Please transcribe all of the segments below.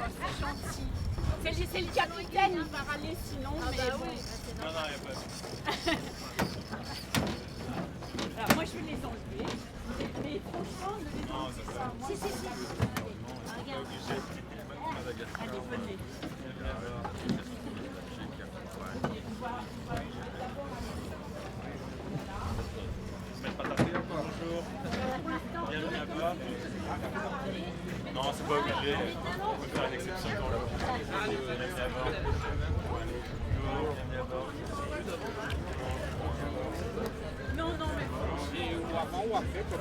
c'est gentil. C'est le capitaine, il va râler sinon, mais bon. Oui. Non, non, il n'y a pas. Alors moi je vais les enlever. Mais franchement, ne les enlevez pas. Moi, Si. allez, venez. Bienvenue à bord. Non, c'est pas obligé. On peut faire une exception pour le bienvenue à bord. Bienvenue à bord. Non, mais Et o avant ou après, comme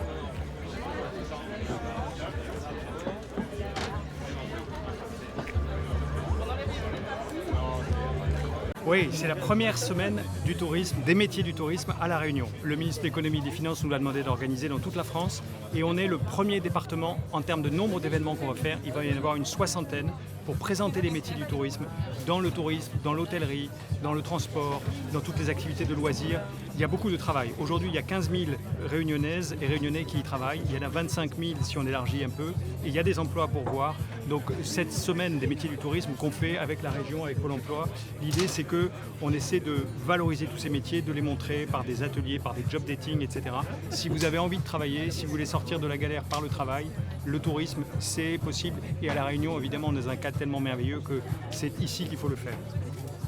Oui, c'est la première semaine du tourisme, des métiers du tourisme à La Réunion. Le ministre de l'Économie et des Finances nous l'a demandé d'organiser dans toute la France et on est le premier département en termes de nombre d'événements qu'on va faire. Il va y en avoir une soixantaine pour présenter les métiers du tourisme, dans l'hôtellerie, dans le transport, dans toutes les activités de loisirs. Il y a beaucoup de travail. Aujourd'hui, il y a 15 000 réunionnaises et réunionnais qui y travaillent. Il y en a 25 000 si on élargit un peu. Et il y a des emplois pour voir. Donc cette semaine des métiers du tourisme qu'on fait avec la région, avec Pôle emploi, l'idée c'est qu'on essaie de valoriser tous ces métiers, de les montrer par des ateliers, par des job dating, etc. Si vous avez envie de travailler, si vous voulez sortir de la galère par le travail, le tourisme, c'est possible. Et à La Réunion, évidemment, on est dans un cadre tellement merveilleux que c'est ici qu'il faut le faire.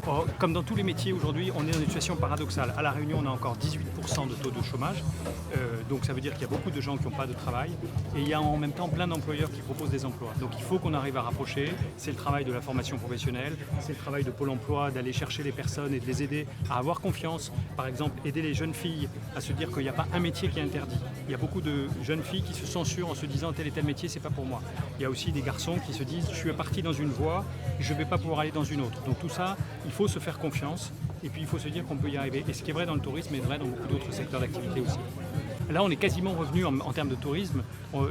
Or, comme dans tous les métiers aujourd'hui, on est dans une situation paradoxale. À La Réunion, on a encore 18% de taux de chômage. Donc ça veut dire qu'il y a beaucoup de gens qui n'ont pas de travail. Et il y a en même temps plein d'employeurs qui proposent des emplois. Donc il faut qu'on arrive à rapprocher. C'est le travail de la formation professionnelle. C'est le travail de Pôle emploi, d'aller chercher les personnes et de les aider à avoir confiance. Par exemple, aider les jeunes filles à se dire qu'il n'y a pas un métier qui est interdit. Il y a beaucoup de jeunes filles qui se censurent en se disant tel et tel métier, c'est pas pour moi. Il y a aussi des garçons qui se disent je suis parti dans une voie, je ne vais pas pouvoir aller dans une autre. Donc tout ça, il faut se faire confiance et puis il faut se dire qu'on peut y arriver. Et ce qui est vrai dans le tourisme est vrai dans beaucoup d'autres secteurs d'activité aussi. Là, on est quasiment revenu en termes de tourisme,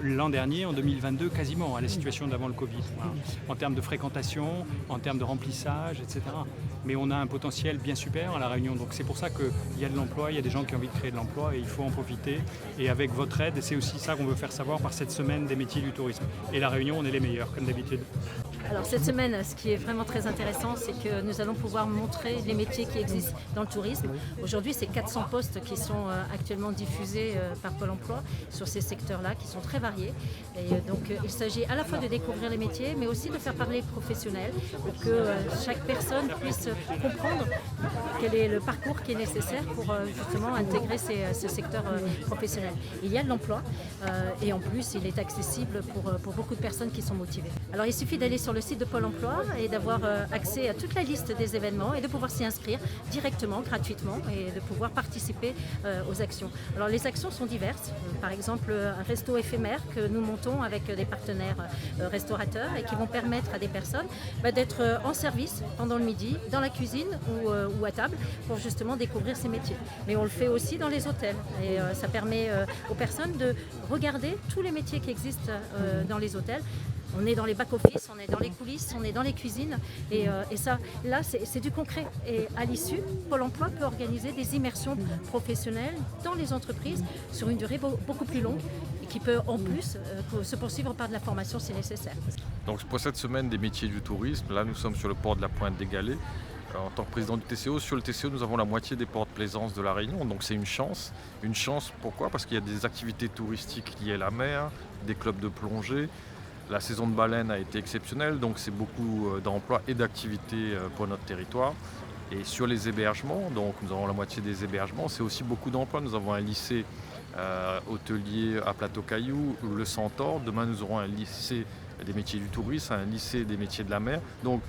l'an dernier, en 2022, quasiment à la situation d'avant le Covid. Voilà. En termes de fréquentation, en termes de remplissage, etc. Mais on a un potentiel bien super à La Réunion. Donc c'est pour ça qu'il y a de l'emploi, il y a des gens qui ont envie de créer de l'emploi et il faut en profiter. Et avec votre aide, c'est aussi ça qu'on veut faire savoir par cette semaine des métiers du tourisme. Et La Réunion, on est les meilleurs, comme d'habitude. Alors cette semaine, ce qui est vraiment très intéressant, c'est que nous allons pouvoir montrer les métiers qui existent dans le tourisme. Aujourd'hui, c'est 400 postes qui sont actuellement diffusés par Pôle emploi sur ces secteurs-là, qui sont très variés. Et donc il s'agit à la fois de découvrir les métiers, mais aussi de faire parler les professionnels pour que chaque personne puisse comprendre quel est le parcours qui est nécessaire pour justement intégrer ce secteur professionnel. Il y a de l'emploi et en plus, il est accessible pour beaucoup de personnes qui sont motivées. Alors il suffit d'aller sur le site de Pôle emploi et d'avoir accès à toute la liste des événements et de pouvoir s'y inscrire directement, gratuitement et de pouvoir participer aux actions. Alors les actions sont diverses, par exemple un resto éphémère que nous montons avec des partenaires restaurateurs et qui vont permettre à des personnes d'être en service pendant le midi, dans la cuisine ou à table pour justement découvrir ces métiers. Mais on le fait aussi dans les hôtels et ça permet aux personnes de regarder tous les métiers qui existent dans les hôtels. On est dans les back-office, on est dans les coulisses, on est dans les cuisines et ça, là, c'est du concret. Et à l'issue, Pôle emploi peut organiser des immersions professionnelles dans les entreprises sur une durée beaucoup plus longue et qui peut en plus se poursuivre par de la formation si nécessaire. Donc pour cette semaine des métiers du tourisme, là nous sommes sur le port de la Pointe des Galets. En tant que président du TCO, sur le TCO, nous avons la moitié des ports de plaisance de La Réunion, donc c'est une chance. Une chance, pourquoi ? Parce qu'il y a des activités touristiques liées à la mer, des clubs de plongée. La saison de baleine a été exceptionnelle, donc c'est beaucoup d'emplois et d'activités pour notre territoire. Et sur les hébergements, donc nous avons la moitié des hébergements, c'est aussi beaucoup d'emplois. Nous avons un lycée hôtelier à Plateau-Caillou, le Centaure. Demain, nous aurons un lycée des métiers du tourisme, un lycée des métiers de la mer. Donc,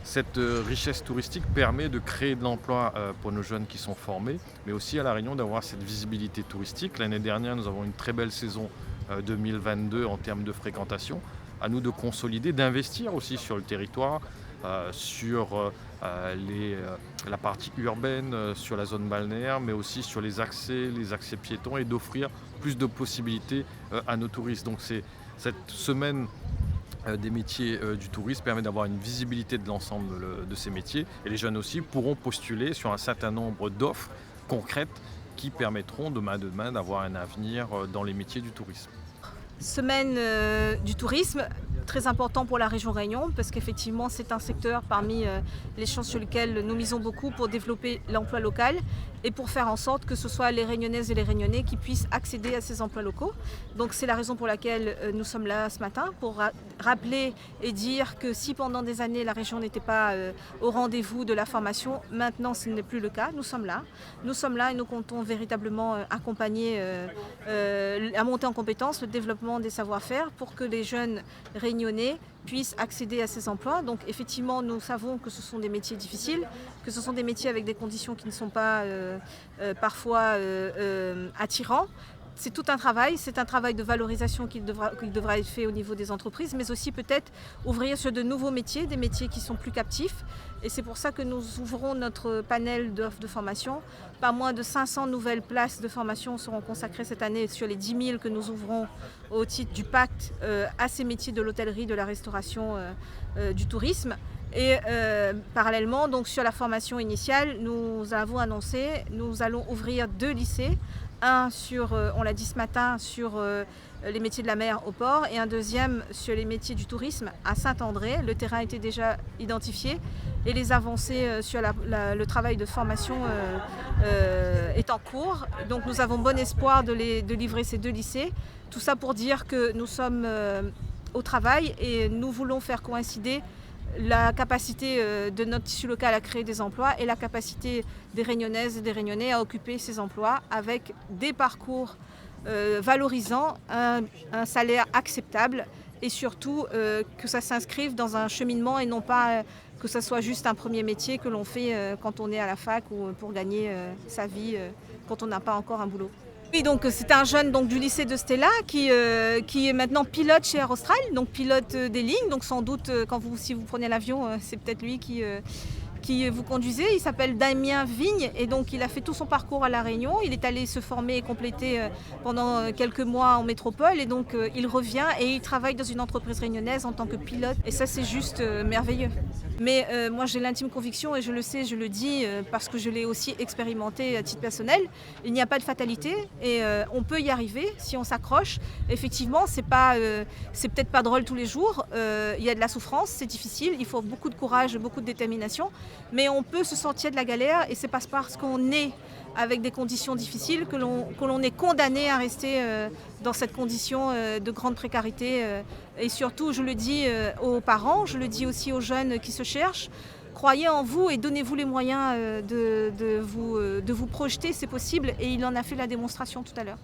cette richesse touristique permet de créer de l'emploi pour nos jeunes qui sont formés, mais aussi à La Réunion d'avoir cette visibilité touristique. L'année dernière, nous avons une très belle saison 2022 en termes de fréquentation. À nous de consolider, d'investir aussi sur le territoire, sur la partie urbaine, sur la zone balnéaire, mais aussi sur les accès piétons et d'offrir plus de possibilités à nos touristes. Donc c'est cette semaine des métiers du tourisme permet d'avoir une visibilité de l'ensemble de ces métiers et les jeunes aussi pourront postuler sur un certain nombre d'offres concrètes qui permettront demain d'avoir un avenir dans les métiers du tourisme. Semaine du tourisme, très important pour la région Réunion parce qu'effectivement c'est un secteur parmi les champs sur lesquels nous misons beaucoup pour développer l'emploi local et pour faire en sorte que ce soit les Réunionnaises et les Réunionnais qui puissent accéder à ces emplois locaux. Donc c'est la raison pour laquelle nous sommes là ce matin, pour rappeler et dire que si pendant des années la région n'était pas au rendez-vous de la formation, maintenant ce n'est plus le cas. Nous sommes là et nous comptons véritablement accompagner la montée en compétences, le développement des savoir-faire pour que les jeunes réunionnais puissent accéder à ces emplois. Donc effectivement, nous savons que ce sont des métiers difficiles, que ce sont des métiers avec des conditions qui ne sont pas parfois attirants. C'est tout un travail, c'est un travail de valorisation qui devra être fait au niveau des entreprises, mais aussi peut-être ouvrir sur de nouveaux métiers, des métiers qui sont plus captifs. Et c'est pour ça que nous ouvrons notre panel d'offres de formation. Pas moins de 500 nouvelles places de formation seront consacrées cette année sur les 10 000 que nous ouvrons au titre du pacte à ces métiers de l'hôtellerie, de la restauration, du tourisme. Et parallèlement, donc sur la formation initiale, nous avons annoncé, nous allons ouvrir 2 lycées. Un sur, on l'a dit ce matin, sur les métiers de la mer au port et un deuxième sur les métiers du tourisme à Saint-André. Le terrain était déjà identifié et les avancées sur le travail de formation est en cours. Donc nous avons bon espoir de livrer ces 2 lycées. Tout ça pour dire que nous sommes au travail et nous voulons faire coïncider la capacité de notre tissu local à créer des emplois et la capacité des Réunionnaises et des Réunionnais à occuper ces emplois avec des parcours valorisants, un salaire acceptable et surtout que ça s'inscrive dans un cheminement et non pas que ça soit juste un premier métier que l'on fait quand on est à la fac ou pour gagner sa vie quand on n'a pas encore un boulot. Oui, donc c'est un jeune du lycée de Stella qui est maintenant pilote chez Air Austral, donc pilote des lignes. Donc sans doute, si vous prenez l'avion, c'est peut-être lui qui vous conduisez. Il s'appelle Damien Vigne et donc il a fait tout son parcours à La Réunion. Il est allé se former et compléter pendant quelques mois en métropole et donc il revient et il travaille dans une entreprise réunionnaise en tant que pilote. Et ça, c'est juste merveilleux. Mais moi, j'ai l'intime conviction et je le sais, je le dis parce que je l'ai aussi expérimenté à titre personnel. Il n'y a pas de fatalité et on peut y arriver si on s'accroche. Effectivement, c'est peut-être pas drôle tous les jours. Il y a de la souffrance, c'est difficile. Il faut beaucoup de courage, beaucoup de détermination. Mais on peut se sortir de la galère et c'est pas parce qu'on est avec des conditions difficiles que l'on est condamné à rester dans cette condition de grande précarité. Et surtout, je le dis aux parents, je le dis aussi aux jeunes qui se cherchent, croyez en vous et donnez-vous les moyens de vous projeter, c'est possible et il en a fait la démonstration tout à l'heure.